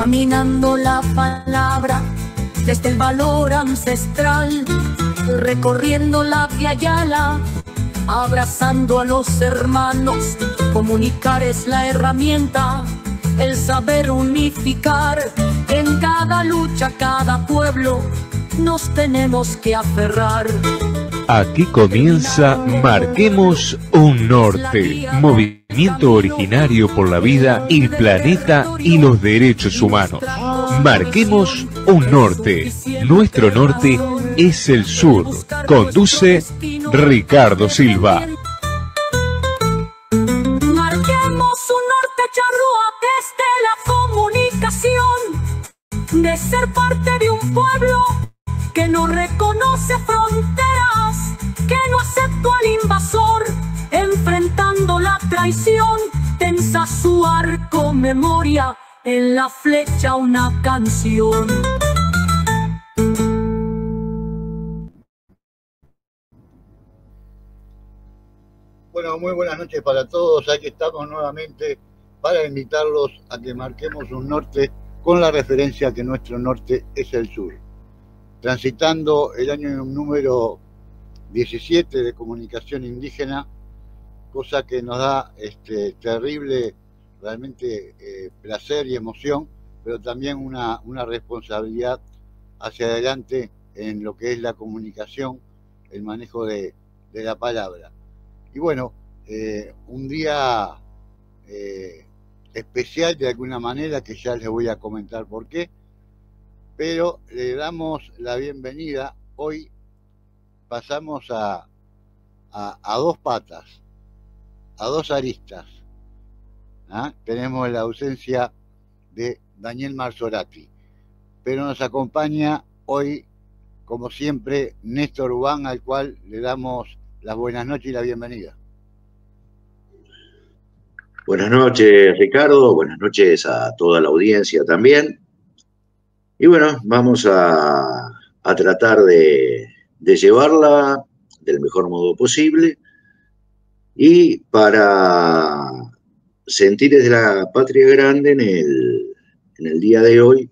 caminando la palabra desde el valor ancestral, recorriendo la Via Yala, abrazando a los hermanos. Comunicar es la herramienta, el saber unificar. En cada lucha, cada pueblo, nos tenemos que aferrar. Aquí comienza Marquemos un Norte, movimiento originario por la vida, el planeta y los derechos humanos. Marquemos un Norte, nuestro norte es el sur. Conduce Ricardo Silva. Marquemos un norte, charrúa, desde la comunicación, de ser parte de un pueblo que no reconoce fronteras, que no aceptó al invasor, enfrentando la traición. Tensa su arco, memoria, en la flecha una canción. Bueno, muy buenas noches para todos. Aquí estamos nuevamente para invitarlos a que marquemos un norte con la referencia que nuestro norte es el sur. Transitando el año número 17 de comunicación indígena, cosa que nos da terrible realmente placer y emoción, pero también una responsabilidad hacia adelante en lo que es la comunicación, el manejo de la palabra. Y bueno, un día especial de alguna manera, que ya les voy a comentar por qué, pero le damos la bienvenida. Hoy pasamos a dos patas, a dos aristas. Tenemos la ausencia de Daniel Marzorati, pero nos acompaña hoy, como siempre, Néstor Ubán, al cual le damos las buenas noches y la bienvenida. Buenas noches, Ricardo. Buenas noches a toda la audiencia también. Y bueno, vamos a tratar de llevarla del mejor modo posible. Y para Sentires de la Patria Grande, en el día de hoy,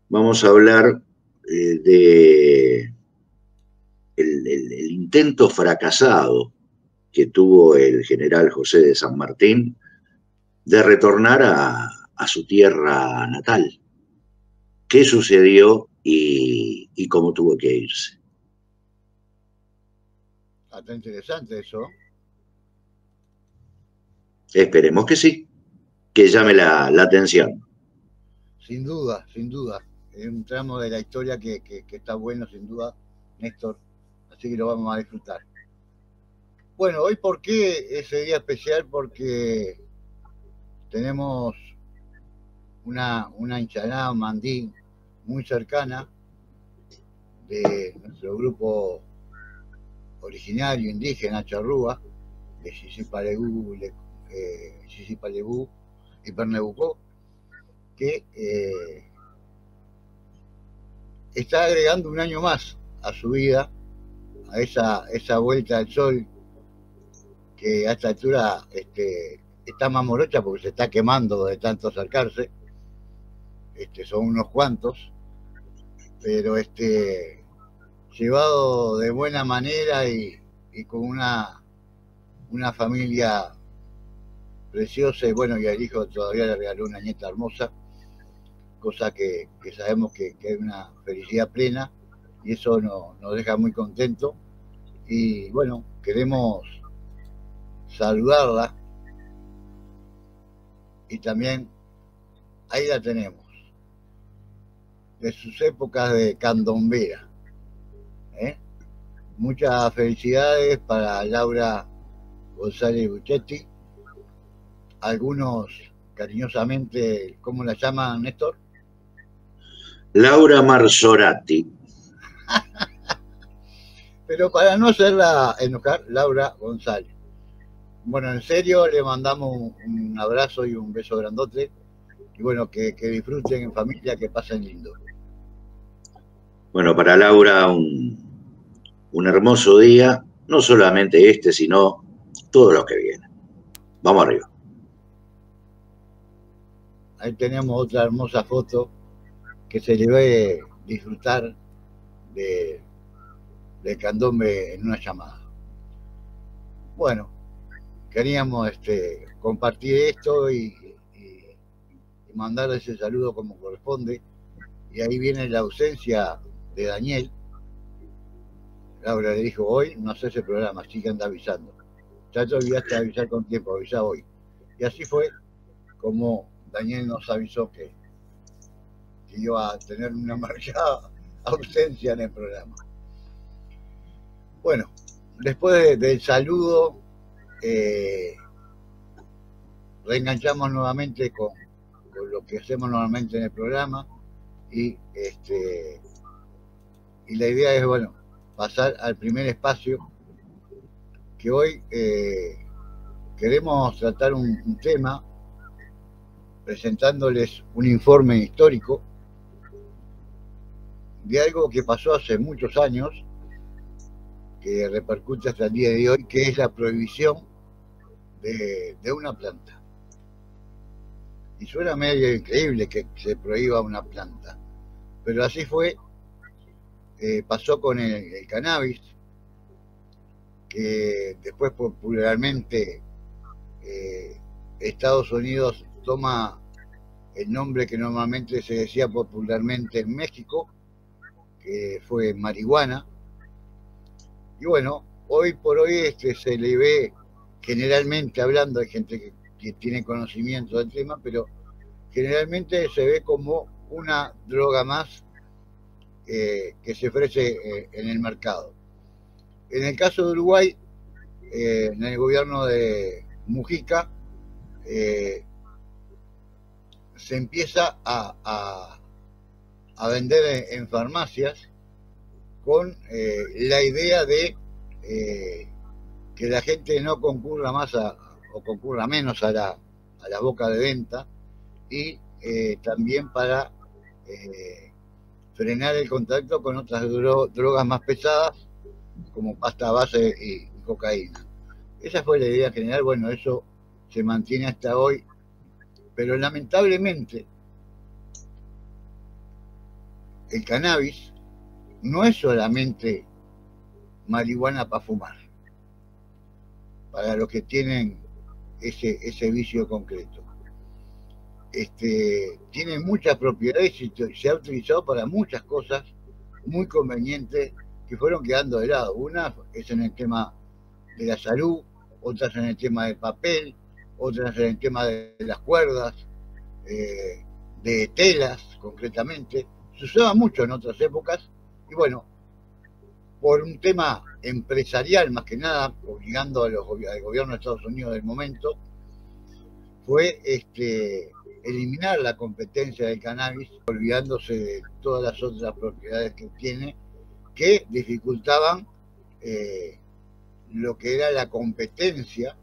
vamos a hablar de el intento fracasado que tuvo el general José de San Martín de retornar a su tierra natal. ¿Qué sucedió y cómo tuvo que irse? Está interesante eso. Esperemos que sí, que llame la atención. Sin duda, sin duda. Es un tramo de la historia que está bueno, sin duda, Néstor. Así que lo vamos a disfrutar. Bueno, hoy, ¿por qué ese día especial? Porque tenemos una hinchada, un mandí muy cercana de nuestro grupo originario indígena charrúa, de Xixipalebú y Pernebucó, que está agregando un año más a su vida, a esa vuelta al sol, que a esta altura está más morocha porque se está quemando de tanto acercarse. Son unos cuantos, pero llevado de buena manera y con una familia preciosa. Y bueno, y al hijo todavía le regaló una nieta hermosa, cosa que sabemos que es una felicidad plena, y eso nos deja muy contentos. Y bueno, queremos saludarla, y también ahí la tenemos, de sus épocas de candombera. Muchas felicidades para Laura González Buchetti. Algunos cariñosamente, ¿cómo la llaman, Néstor? Laura Marzorati. Pero para no hacerla enojar, Laura González. Bueno, en serio, le mandamos un abrazo y un beso grandote. Y bueno, que disfruten en familia, que pasen lindo. Bueno, para Laura un hermoso día, no solamente sino todos los que vienen. Vamos arriba. ahí tenemos otra hermosa foto que se le ve disfrutar de candombe en una llamada. Bueno, queríamos compartir esto y mandarle ese saludo como corresponde. Y ahí viene la ausencia de Daniel. Laura le dijo, hoy no hace ese programa, así que anda avisando. Ya te olvidaste de avisar con tiempo, avisa hoy. Y así fue como Daniel nos avisó que iba a tener una marcada ausencia en el programa. Bueno, después del saludo, reenganchamos nuevamente con lo que hacemos normalmente en el programa y la idea es, bueno, pasar al primer espacio que hoy queremos tratar un tema presentándoles un informe histórico de algo que pasó hace muchos años, que repercute hasta el día de hoy, que es la prohibición de una planta. Y suena medio increíble que se prohíba una planta, pero así fue. Pasó con el cannabis, que después popularmente Estados Unidos toma el nombre que normalmente se decía popularmente en México, que fue marihuana. Y bueno, hoy por hoy se le ve, generalmente hablando, hay gente que tiene conocimiento del tema, pero generalmente se ve como una droga más que se ofrece en el mercado. En el caso de Uruguay, en el gobierno de Mujica, se empieza a vender en farmacias con la idea de que la gente no concurra más o concurra menos a la boca de venta, y también para frenar el contacto con otras drogas más pesadas como pasta base y cocaína. Esa fue la idea general. Bueno, eso se mantiene hasta hoy, pero lamentablemente el cannabis no es solamente marihuana para fumar, para los que tienen ese vicio concreto. Tiene muchas propiedades y se ha utilizado para muchas cosas muy convenientes que fueron quedando de lado. Una es en el tema de la salud, otras en el tema del papel, otras en el tema de las cuerdas, de telas concretamente. Se usaba mucho en otras épocas y bueno, por un tema empresarial más que nada, obligando al gobierno de Estados Unidos del momento, fue eliminar la competencia del cannabis, olvidándose de todas las otras propiedades que tiene, que dificultaban lo que era la competencia,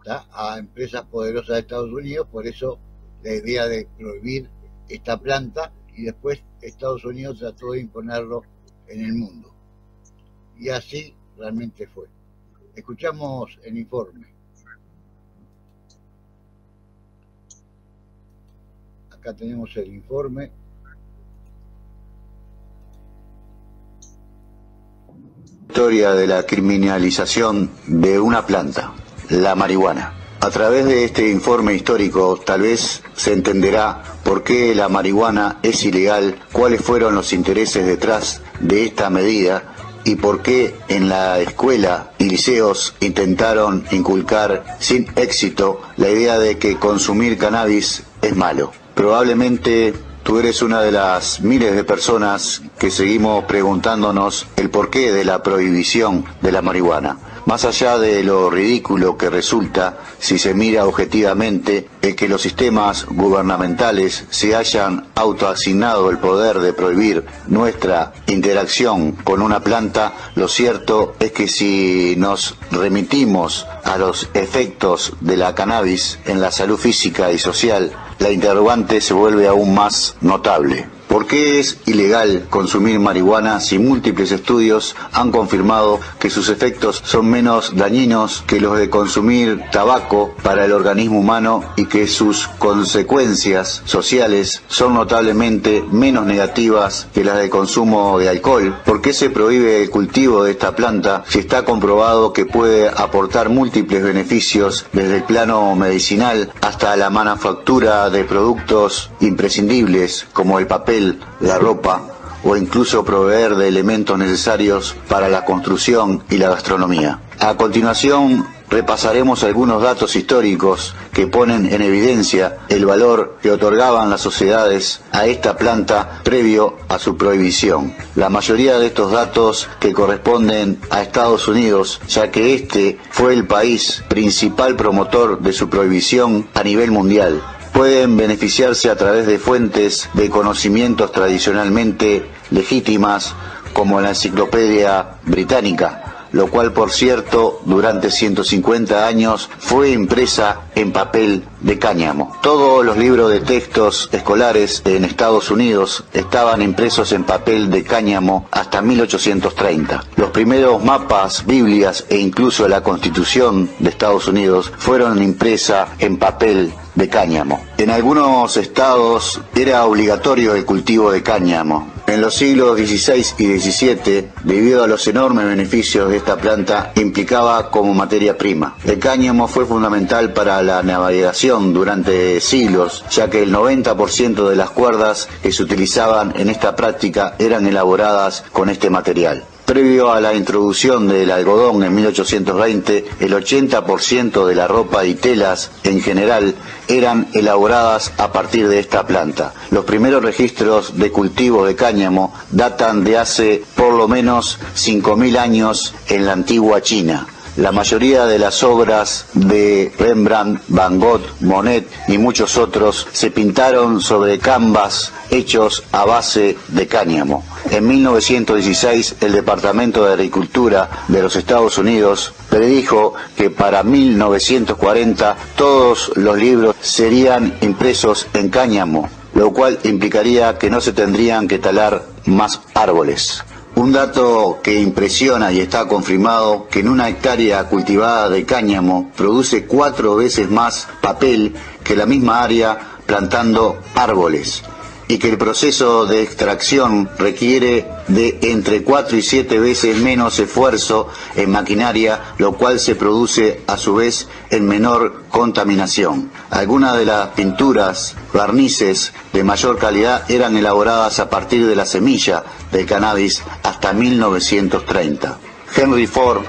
¿tá?, a empresas poderosas de Estados Unidos. Por eso la idea de prohibir esta planta, y después Estados Unidos trató de imponerlo en el mundo. Y así realmente fue. Escuchamos el informe. Acá tenemos el informe. Historia de la criminalización de una planta, la marihuana. A través de este informe histórico tal vez se entenderá por qué la marihuana es ilegal, cuáles fueron los intereses detrás de esta medida y por qué en la escuela y liceos intentaron inculcar sin éxito la idea de que consumir cannabis es malo. Probablemente tú eres una de las miles de personas que seguimos preguntándonos el porqué de la prohibición de la marihuana. Más allá de lo ridículo que resulta, si se mira objetivamente, el que los sistemas gubernamentales se hayan autoasignado el poder de prohibir nuestra interacción con una planta, lo cierto es que si nos remitimos a los efectos de la cannabis en la salud física y social, la interrogante se vuelve aún más notable. ¿Por qué es ilegal consumir marihuana si múltiples estudios han confirmado que sus efectos son menos dañinos que los de consumir tabaco para el organismo humano y que sus consecuencias sociales son notablemente menos negativas que las del consumo de alcohol? ¿Por qué se prohíbe el cultivo de esta planta si está comprobado que puede aportar múltiples beneficios desde el plano medicinal hasta la manufactura de productos imprescindibles como el papel, la ropa o incluso proveer de elementos necesarios para la construcción y la gastronomía? A continuación, repasaremos algunos datos históricos que ponen en evidencia el valor que otorgaban las sociedades a esta planta previo a su prohibición. La mayoría de estos datos que corresponden a Estados Unidos, ya que este fue el país principal promotor de su prohibición a nivel mundial. Pueden beneficiarse a través de fuentes de conocimientos tradicionalmente legítimas como la Enciclopedia Británica, lo cual, por cierto, durante 150 años fue impresa en papel de cáñamo. Todos los libros de textos escolares en Estados Unidos estaban impresos en papel de cáñamo hasta 1830. Los primeros mapas, Biblias e incluso la Constitución de Estados Unidos fueron impresas en papel de cáñamo. En algunos estados era obligatorio el cultivo de cáñamo. En los siglos XVI y XVII, debido a los enormes beneficios de esta planta, implicaba como materia prima. El cáñamo fue fundamental para la navegación durante siglos, ya que el 90% de las cuerdas que se utilizaban en esta práctica eran elaboradas con este material. Previo a la introducción del algodón en 1820, el 80% de la ropa y telas en general eran elaboradas a partir de esta planta. Los primeros registros de cultivo de cáñamo datan de hace por lo menos 5.000 años en la antigua China. La mayoría de las obras de Rembrandt, Van Gogh, Monet y muchos otros se pintaron sobre canvas hechos a base de cáñamo. En 1916, el Departamento de Agricultura de los Estados Unidos predijo que para 1940 todos los libros serían impresos en cáñamo, lo cual implicaría que no se tendrían que talar más árboles. Un dato que impresiona y está confirmado que en una hectárea cultivada de cáñamo produce 4 veces más papel que la misma área plantando árboles, y que el proceso de extracción requiere de entre 4 y 7 veces menos esfuerzo en maquinaria, lo cual se produce a su vez en menor contaminación. Algunas de las pinturas, barnices de mayor calidad eran elaboradas a partir de la semilla del cannabis hasta 1930. Henry Ford,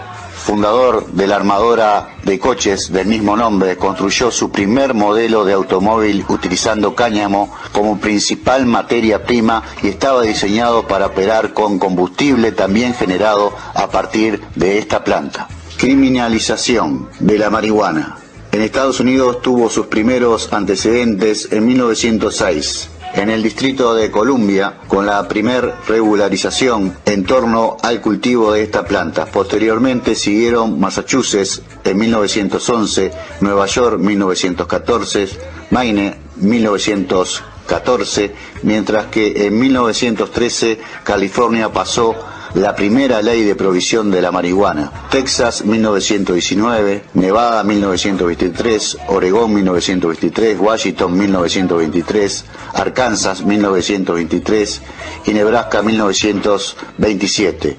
fundador de la armadora de coches del mismo nombre, construyó su primer modelo de automóvil utilizando cáñamo como principal materia prima y estaba diseñado para operar con combustible también generado a partir de esta planta. Criminalización de la marihuana. En Estados Unidos tuvo sus primeros antecedentes en 1906. En el Distrito de Columbia, con la primer regularización en torno al cultivo de esta planta. Posteriormente siguieron Massachusetts en 1911, Nueva York 1914, Maine 1914, mientras que en 1913 California pasó la primera ley de prohibición de la marihuana. Texas 1919, Nevada 1923, Oregón 1923, Washington 1923, Arkansas 1923 y Nebraska 1927.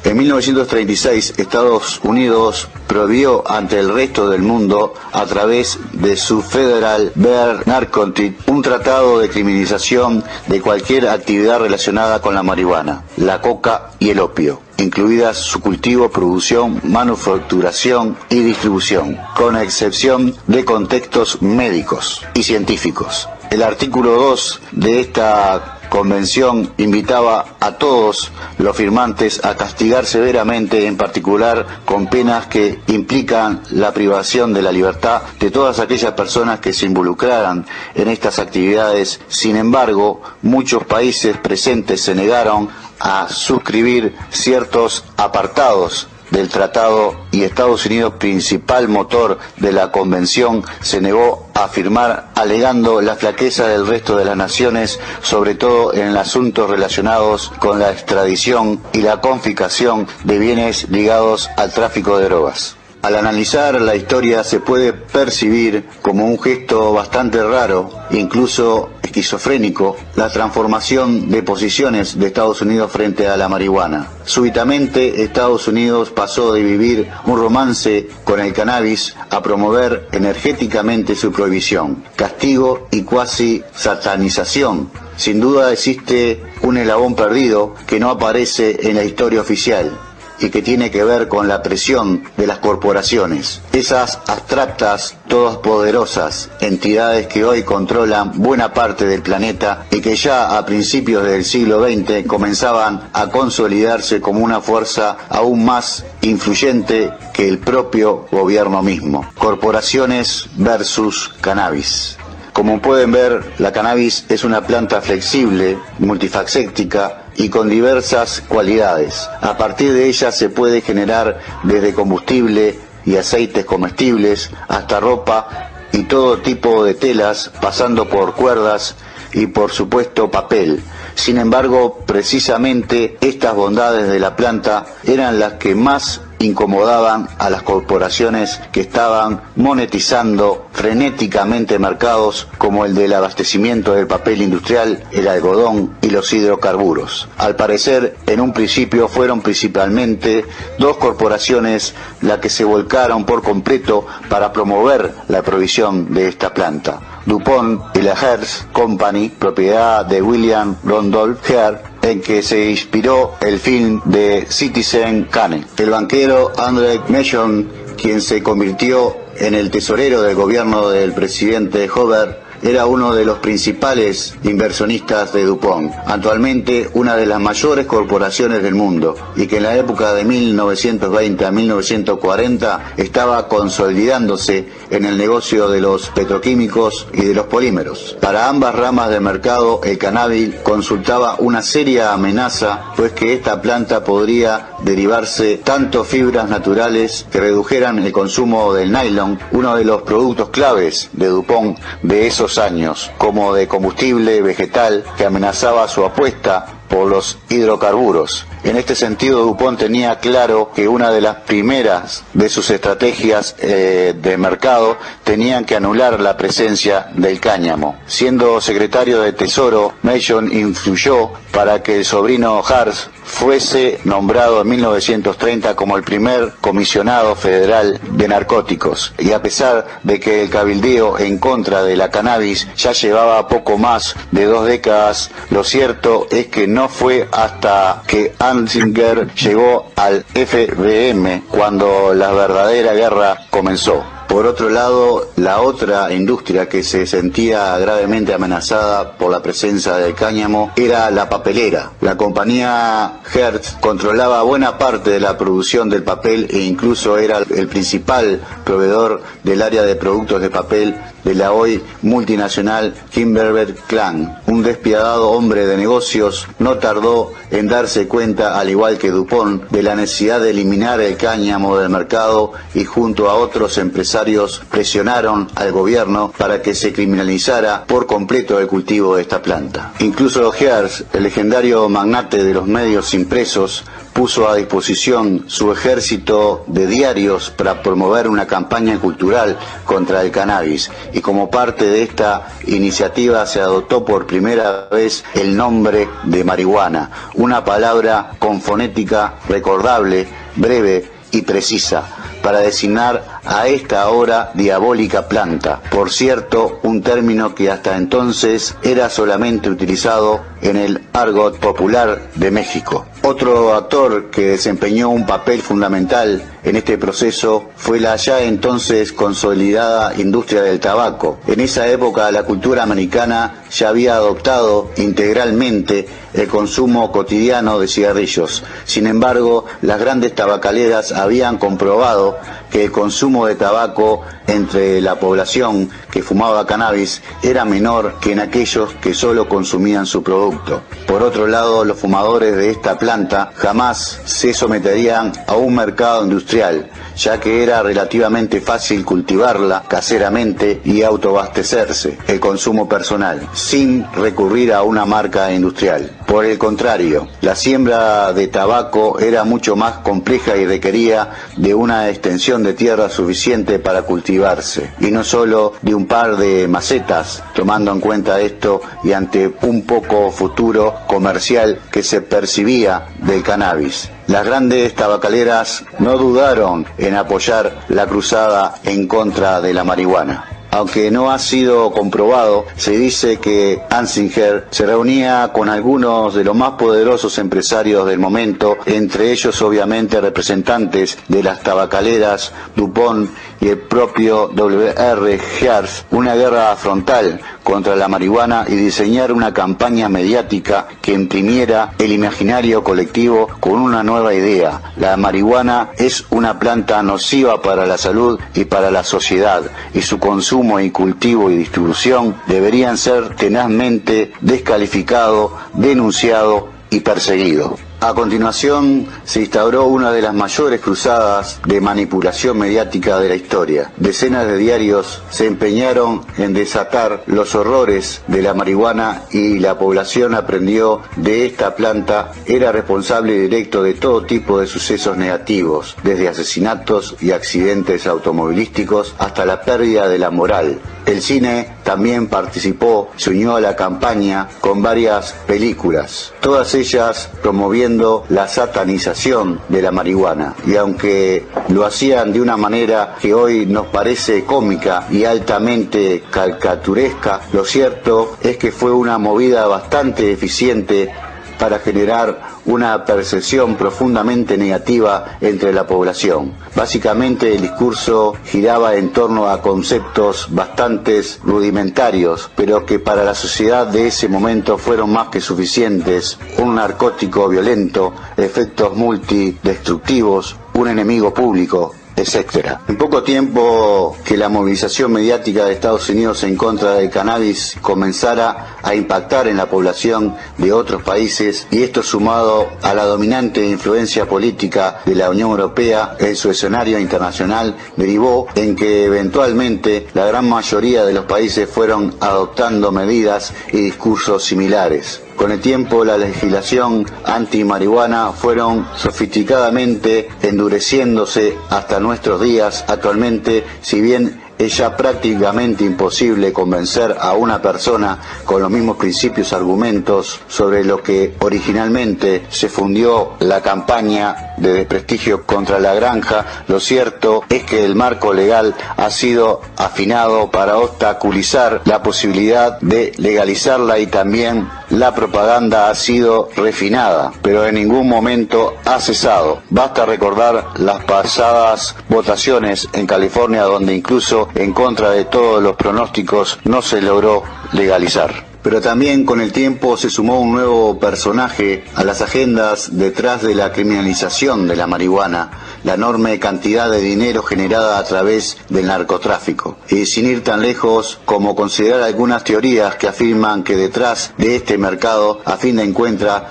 En 1936, Estados Unidos prohibió ante el resto del mundo, a través de su Federal Bear Narcotic, un tratado de criminalización de cualquier actividad relacionada con la marihuana, la coca y el opio, incluidas su cultivo, producción, manufacturación y distribución, con excepción de contextos médicos y científicos. El artículo 2 de esta Convención invitaba a todos los firmantes a castigar severamente, en particular con penas que implican la privación de la libertad de todas aquellas personas que se involucraran en estas actividades. Sin embargo, muchos países presentes se negaron a suscribir ciertos apartados del tratado y Estados Unidos, principal motor de la convención, se negó a firmar, alegando la flaqueza del resto de las naciones, sobre todo en asuntos relacionados con la extradición y la confiscación de bienes ligados al tráfico de drogas. Al analizar la historia se puede percibir como un gesto bastante raro, incluso esquizofrénico, la transformación de posiciones de Estados Unidos frente a la marihuana. Súbitamente, Estados Unidos pasó de vivir un romance con el cannabis a promover energéticamente su prohibición, castigo y cuasi satanización. Sin duda existe un eslabón perdido que no aparece en la historia oficial y que tiene que ver con la presión de las corporaciones, esas abstractas, todopoderosas entidades que hoy controlan buena parte del planeta y que ya a principios del siglo XX comenzaban a consolidarse como una fuerza aún más influyente que el propio gobierno mismo. Corporaciones versus cannabis. Como pueden ver, la cannabis es una planta flexible, multifacética y con diversas cualidades. A partir de ella se puede generar desde combustible y aceites comestibles hasta ropa y todo tipo de telas, pasando por cuerdas y por supuesto papel. Sin embargo, precisamente estas bondades de la planta eran las que más incomodaban a las corporaciones que estaban monetizando frenéticamente mercados como el del abastecimiento del papel industrial, el algodón y los hidrocarburos. Al parecer, en un principio fueron principalmente dos corporaciones las que se volcaron por completo para promover la provisión de esta planta: DuPont y la Hearst Company, propiedad de William Randolph Hearst, en que se inspiró el film de Citizen Kane. El banquero Andrew Mellon, quien se convirtió en el tesorero del gobierno del presidente Hoover, era uno de los principales inversionistas de DuPont, actualmente una de las mayores corporaciones del mundo, y que en la época de 1920 a 1940 estaba consolidándose en el negocio de los petroquímicos y de los polímeros. Para ambas ramas del mercado, el cannabis consultaba una seria amenaza, pues que esta planta podría derivarse tanto fibras naturales que redujeran el consumo del nylon, uno de los productos claves de DuPont de esos años, como de combustible vegetal que amenazaba su apuesta por los hidrocarburos. En este sentido, DuPont tenía claro que una de las primeras de sus estrategias de mercado tenían que anular la presencia del cáñamo. Siendo secretario de Tesoro, Mellon influyó para que el sobrino Hearst fuese nombrado en 1930 como el primer comisionado federal de narcóticos, y a pesar de que el cabildeo en contra de la cannabis ya llevaba poco más de 2 décadas, lo cierto es que no fue hasta que Anslinger llegó al FBM cuando la verdadera guerra comenzó. Por otro lado, la otra industria que se sentía gravemente amenazada por la presencia del cáñamo era la papelera. La compañía Hearst controlaba buena parte de la producción del papel e incluso era el principal proveedor del área de productos de papel de la hoy multinacional Kimberly-Clark. Un despiadado hombre de negocios no tardó en darse cuenta, al igual que DuPont, de la necesidad de eliminar el cáñamo del mercado, y junto a otros empresarios presionaron al gobierno para que se criminalizara por completo el cultivo de esta planta. Incluso Hearst, el legendario magnate de los medios impresos, puso a disposición su ejército de diarios para promover una campaña cultural contra el cannabis, y como parte de esta iniciativa se adoptó por primera vez el nombre de marihuana, una palabra con fonética recordable, breve y precisa, para designar a esta ahora diabólica planta. Por cierto, un término que hasta entonces era solamente utilizado en el argot popular de México. Otro actor que desempeñó un papel fundamental en este proceso fue la ya entonces consolidada industria del tabaco. En esa época la cultura americana ya había adoptado integralmente el consumo cotidiano de cigarrillos. Sin embargo, las grandes tabacaleras habían comprobado demostrado que el consumo de tabaco entre la población que fumaba cannabis era menor que en aquellos que solo consumían su producto. Por otro lado, los fumadores de esta planta jamás se someterían a un mercado industrial, ya que era relativamente fácil cultivarla caseramente y autoabastecerse el consumo personal, sin recurrir a una marca industrial. Por el contrario, la siembra de tabaco era mucho más compleja y requería de una extensión de tierra suficiente para cultivarse, y no solo de un par de macetas, tomando en cuenta esto y ante un poco futuro comercial que se percibía del cannabis. Las grandes tabacaleras no dudaron en apoyar la cruzada en contra de la marihuana. Aunque no ha sido comprobado, se dice que Ansinger se reunía con algunos de los más poderosos empresarios del momento, entre ellos obviamente representantes de las tabacaleras DuPont y el propio W.R. Hearst, una guerra frontal contra la marihuana y diseñar una campaña mediática que imprimiera el imaginario colectivo con una nueva idea. La marihuana es una planta nociva para la salud y para la sociedad, y su consumo y cultivo y distribución deberían ser tenazmente descalificado, denunciado y perseguido. A continuación se instauró una de las mayores cruzadas de manipulación mediática de la historia. Decenas de diarios se empeñaron en desatar los horrores de la marihuana y la población aprendió de esta planta era responsable directo de todo tipo de sucesos negativos, desde asesinatos y accidentes automovilísticos hasta la pérdida de la moral. El cine también participó, se unió a la campaña con varias películas, todas ellas promoviendo la satanización de la marihuana. Y aunque lo hacían de una manera que hoy nos parece cómica y altamente caricaturesca, lo cierto es que fue una movida bastante eficiente para generar una percepción profundamente negativa entre la población. Básicamente el discurso giraba en torno a conceptos bastante rudimentarios, pero que para la sociedad de ese momento fueron más que suficientes: un narcótico violento, efectos multidestructivos, un enemigo público, etc. En poco tiempo que la movilización mediática de Estados Unidos en contra del cannabis comenzara a impactar en la población de otros países, y esto sumado a la dominante influencia política de la Unión Europea en su escenario internacional, derivó en que eventualmente la gran mayoría de los países fueron adoptando medidas y discursos similares. Con el tiempo, la legislación anti-marihuana fueron sofisticadamente endureciéndose hasta nuestros días. Actualmente, si bien es ya prácticamente imposible convencer a una persona con los mismos principios y argumentos sobre lo que originalmente se fundió la campaña de desprestigio contra la granja, lo cierto es que el marco legal ha sido afinado para obstaculizar la posibilidad de legalizarla, y también la propaganda ha sido refinada, pero en ningún momento ha cesado. Basta recordar las pasadas votaciones en California, donde incluso en contra de todos los pronósticos no se logró legalizar. Pero también con el tiempo se sumó un nuevo personaje a las agendas detrás de la criminalización de la marihuana: la enorme cantidad de dinero generada a través del narcotráfico. Y sin ir tan lejos como considerar algunas teorías que afirman que detrás de este mercado, a fin de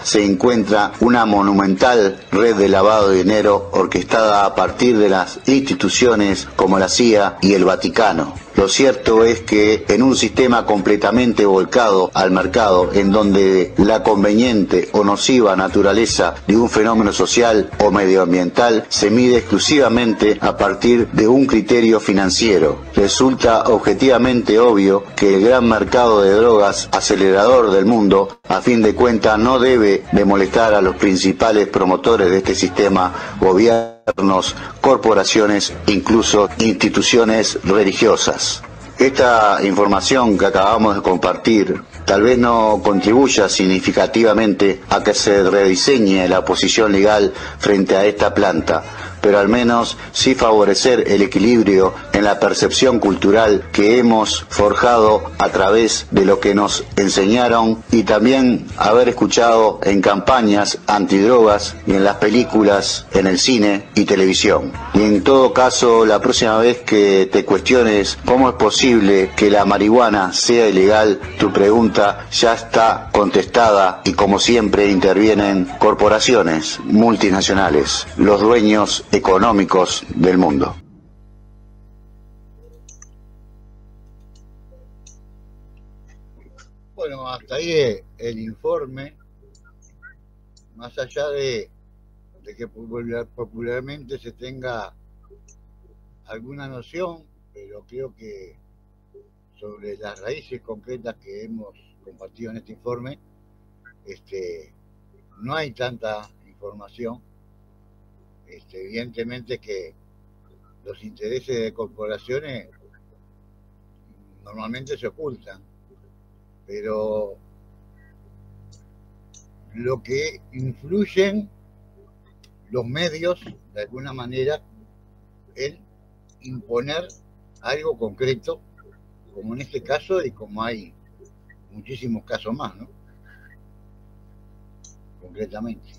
se encuentra una monumental red de lavado de dinero orquestada a partir de las instituciones como la CIA y el Vaticano. Lo cierto es que en un sistema completamente volcado al mercado, en donde la conveniente o nociva naturaleza de un fenómeno social o medioambiental se mide exclusivamente a partir de un criterio financiero, resulta objetivamente obvio que el gran mercado de drogas, acelerador del mundo, a fin de cuentas no debe de molestar a los principales promotores de este sistema: gobiernos, corporaciones, incluso instituciones religiosas. Esta información que acabamos de compartir tal vez no contribuya significativamente a que se rediseñe la posición legal frente a esta planta, pero al menos sí favorecer el equilibrio en la percepción cultural que hemos forjado a través de lo que nos enseñaron y también haber escuchado en campañas antidrogas y en las películas, en el cine y televisión. Y en todo caso, la próxima vez que te cuestiones cómo es posible que la marihuana sea ilegal, tu pregunta ya está contestada y como siempre intervienen corporaciones multinacionales, los dueños económicos del mundo. Bueno, hasta ahí el informe, más allá de que popularmente se tenga alguna noción, pero creo que sobre las raíces concretas que hemos compartido en este informe, no hay tanta información. Evidentemente que los intereses de corporaciones normalmente se ocultan, pero lo que influyen los medios, de alguna manera, en imponer algo concreto, como en este caso y como hay muchísimos casos más, ¿no? Concretamente.